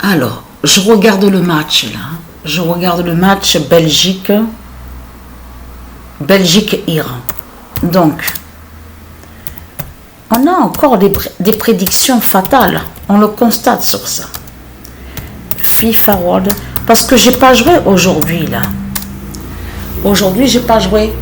Alors, je regarde le match là. Je regarde le match Belgique-Iran. Donc, on a encore des prédictions fatales. On le constate sur ça. FIFA World. Parce que j'ai pas joué aujourd'hui là. Aujourd'hui, j'ai pas joué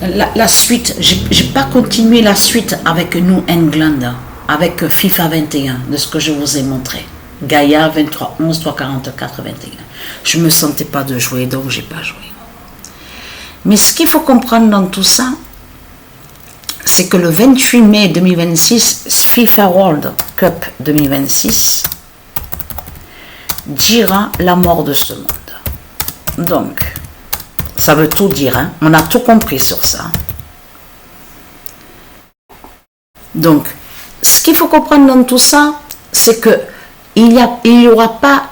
la suite. J'ai pas continué la suite avec New England, avec FIFA 21, de ce que je vous ai montré. Gaïa 23 11 344 21. Je me sentais pas de jouer, donc j'ai pas joué. Mais ce qu'il faut comprendre dans tout ça, c'est que le 28 mai 2026, FIFA World Cup 2026 dira la mort de ce monde. Donc, ça veut tout dire, hein? On a tout compris sur ça. Donc, ce qu'il faut comprendre dans tout ça, c'est que il n'y aura pas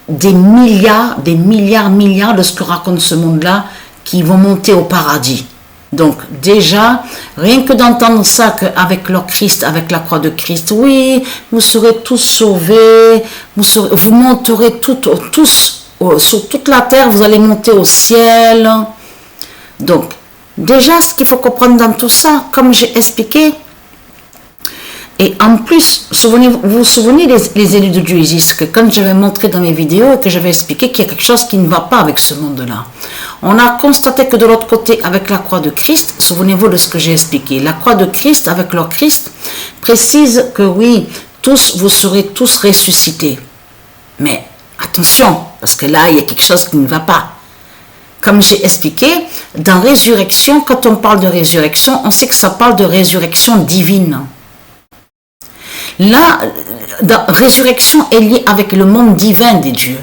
des milliards de ce que raconte ce monde-là qui vont monter au paradis. Donc déjà, rien que d'entendre ça, qu'avec leur Christ, avec la croix de Christ, oui, vous serez tous sauvés, vous monterez tous sur toute la terre, vous allez monter au ciel. Donc, déjà, ce qu'il faut comprendre dans tout ça, comme j'ai expliqué, et en plus, vous vous souvenez les élus de Dieu, ils disent que quand j'avais montré dans mes vidéos et que j'avais expliqué qu'il y a quelque chose qui ne va pas avec ce monde-là. On a constaté que de l'autre côté, avec la croix de Christ, souvenez-vous de ce que j'ai expliqué, la croix de Christ, avec leur Christ, précise que oui, vous serez tous ressuscités. Mais attention, parce que là, il y a quelque chose qui ne va pas. Comme j'ai expliqué, dans résurrection, quand on parle de résurrection, on sait que ça parle de résurrection divine. Là, résurrection est liée avec le monde divin des dieux.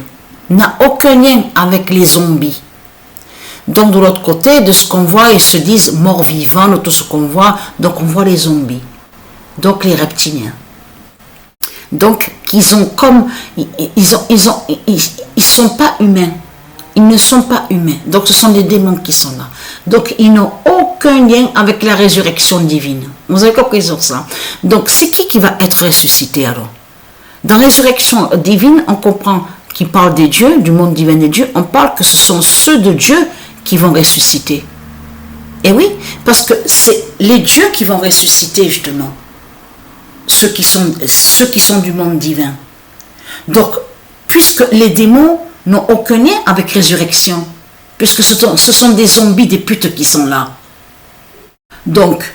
N'a aucun lien avec les zombies. Donc de l'autre côté, de ce qu'on voit, ils se disent morts vivants, de tout ce qu'on voit, donc on voit les zombies. Donc les reptiliens. Donc ils sont pas humains. Ils ne sont pas humains. Donc ce sont des démons qui sont là. Donc ils n'ont aucun lien avec la résurrection divine. Vous avez compris sur ça. Donc c'est qui va être ressuscité alors? Dans la résurrection divine, on comprend qu'il parle des dieux, du monde divin des dieux. On parle que ce sont ceux de Dieu qui vont ressusciter. Et oui, parce que c'est les dieux qui vont ressusciter justement. Ceux qui sont du monde divin. Donc, puisque les démons n'ont aucun lien avec résurrection, puisque ce sont des zombies, des putes qui sont là. Donc,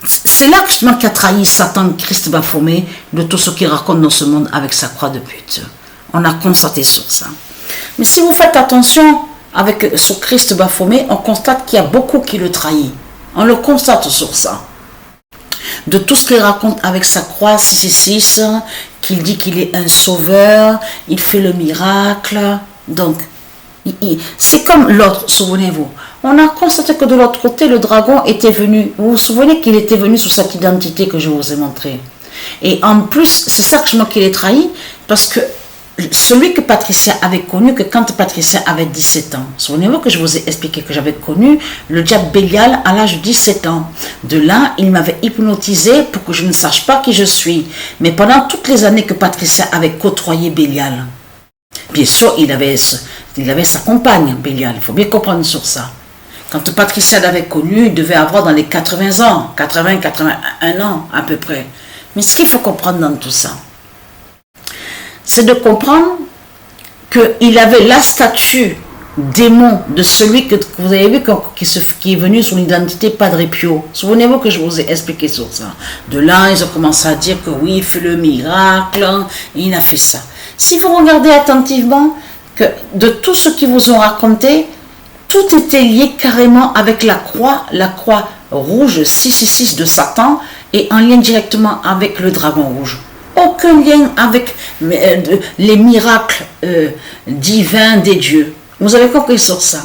c'est là justement qu'a trahi Satan, Christ Baphomet, de tout ce qu'il raconte dans ce monde avec sa croix de pute. On a constaté sur ça. Mais si vous faites attention avec ce Christ Baphomet, on constate qu'il y a beaucoup qui le trahit. On le constate sur ça. De tout ce qu'il raconte avec sa croix 666, qu'il dit qu'il est un sauveur, il fait le miracle. Donc, c'est comme l'autre, souvenez-vous. On a constaté que de l'autre côté, le dragon était venu. Vous vous souvenez qu'il était venu sous cette identité que je vous ai montrée. Et en plus, c'est ça que je vois qu'il est trahi, parce que celui que Patricia avait connu, que quand Patricia avait 17 ans, souvenez-vous que je vous ai expliqué que j'avais connu le diable Bélial à l'âge de 17 ans. De là, il m'avait hypnotisé pour que je ne sache pas qui je suis. Mais pendant toutes les années que Patricia avait côtoyé Bélial, bien sûr, il avait sa compagne, Bélial, il faut bien comprendre sur ça. Quand Patricia l'avait connu, il devait avoir dans les 80 ans, 80, 81 ans à peu près. Mais ce qu'il faut comprendre dans tout ça, c'est de comprendre qu'il avait la statue démon de celui que vous avez vu qui est venu sous l'identité Padre Pio. Souvenez-vous que je vous ai expliqué sur ça. De là, ils ont commencé à dire que oui, il fait le miracle, il a fait ça. Si vous regardez attentivement, que de tout ce qu'ils vous ont raconté, tout était lié carrément avec la croix rouge 666 de Satan et en lien directement avec le dragon rouge. Aucun lien avec les miracles divins des dieux. Vous avez compris sur ça.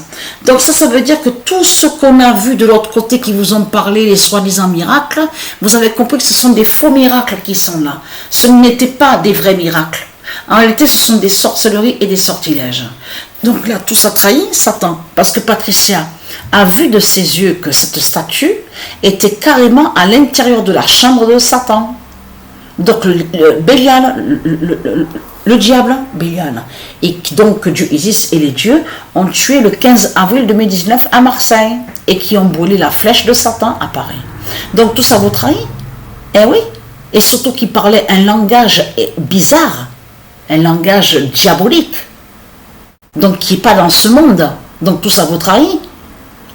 Donc ça veut dire que tout ce qu'on a vu de l'autre côté qui vous ont parlé, les soi-disant miracles, vous avez compris que ce sont des faux miracles qui sont là. Ce n'étaient pas des vrais miracles. En réalité, ce sont des sorcelleries et des sortilèges. Donc là, tout ça trahit Satan. Parce que Patricia a vu de ses yeux que cette statue était carrément à l'intérieur de la chambre de Satan. Donc Bélial, le diable, Bélial, et donc Dieu Isis et les dieux ont tué le 15 avril 2019 à Marseille et qui ont brûlé la flèche de Satan à Paris. Donc tout ça vous trahit? Eh oui. Et surtout qu'ils parlaient un langage bizarre, un langage diabolique, donc qui n'est pas dans ce monde. Donc tout ça vous trahit.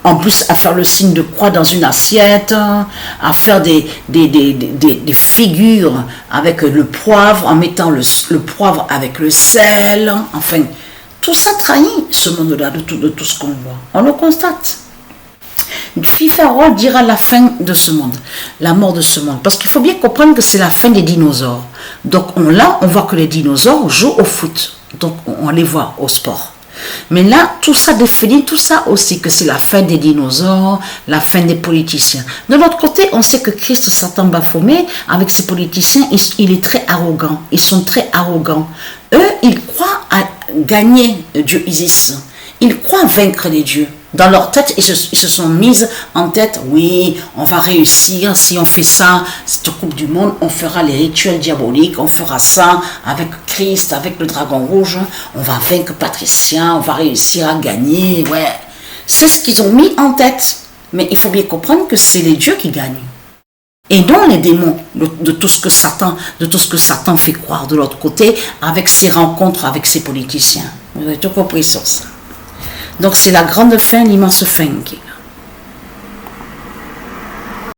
En plus, à faire le signe de croix dans une assiette, à faire des figures avec le poivre, en mettant le poivre avec le sel. Enfin, tout ça trahit ce monde-là de tout ce qu'on voit. On le constate. Fifaro dira la fin de ce monde, la mort de ce monde. Parce qu'il faut bien comprendre que c'est la fin des dinosaures. Donc là, on voit que les dinosaures jouent au foot. Donc on les voit au sport. Mais là, tout ça définit, tout ça aussi, que c'est la fin des dinosaures, la fin des politiciens. De l'autre côté, on sait que Christ, Satan, Baphomet, avec ses politiciens, il est très arrogant. Ils sont très arrogants. Eux, ils croient à gagner Dieu Isis. Ils croient vaincre les dieux. Dans leur tête, ils se sont mis en tête, oui, on va réussir, si on fait ça, cette Coupe du Monde, on fera les rituels diaboliques, on fera ça avec Christ, avec le dragon rouge, on va vaincre Patricia, on va réussir à gagner, ouais. C'est ce qu'ils ont mis en tête. Mais il faut bien comprendre que c'est les dieux qui gagnent. Et non les démons de tout ce que Satan fait croire de l'autre côté, avec ses rencontres avec ses politiciens. Vous avez tout compris sur ça. Donc c'est la grande fin, l'immense fin.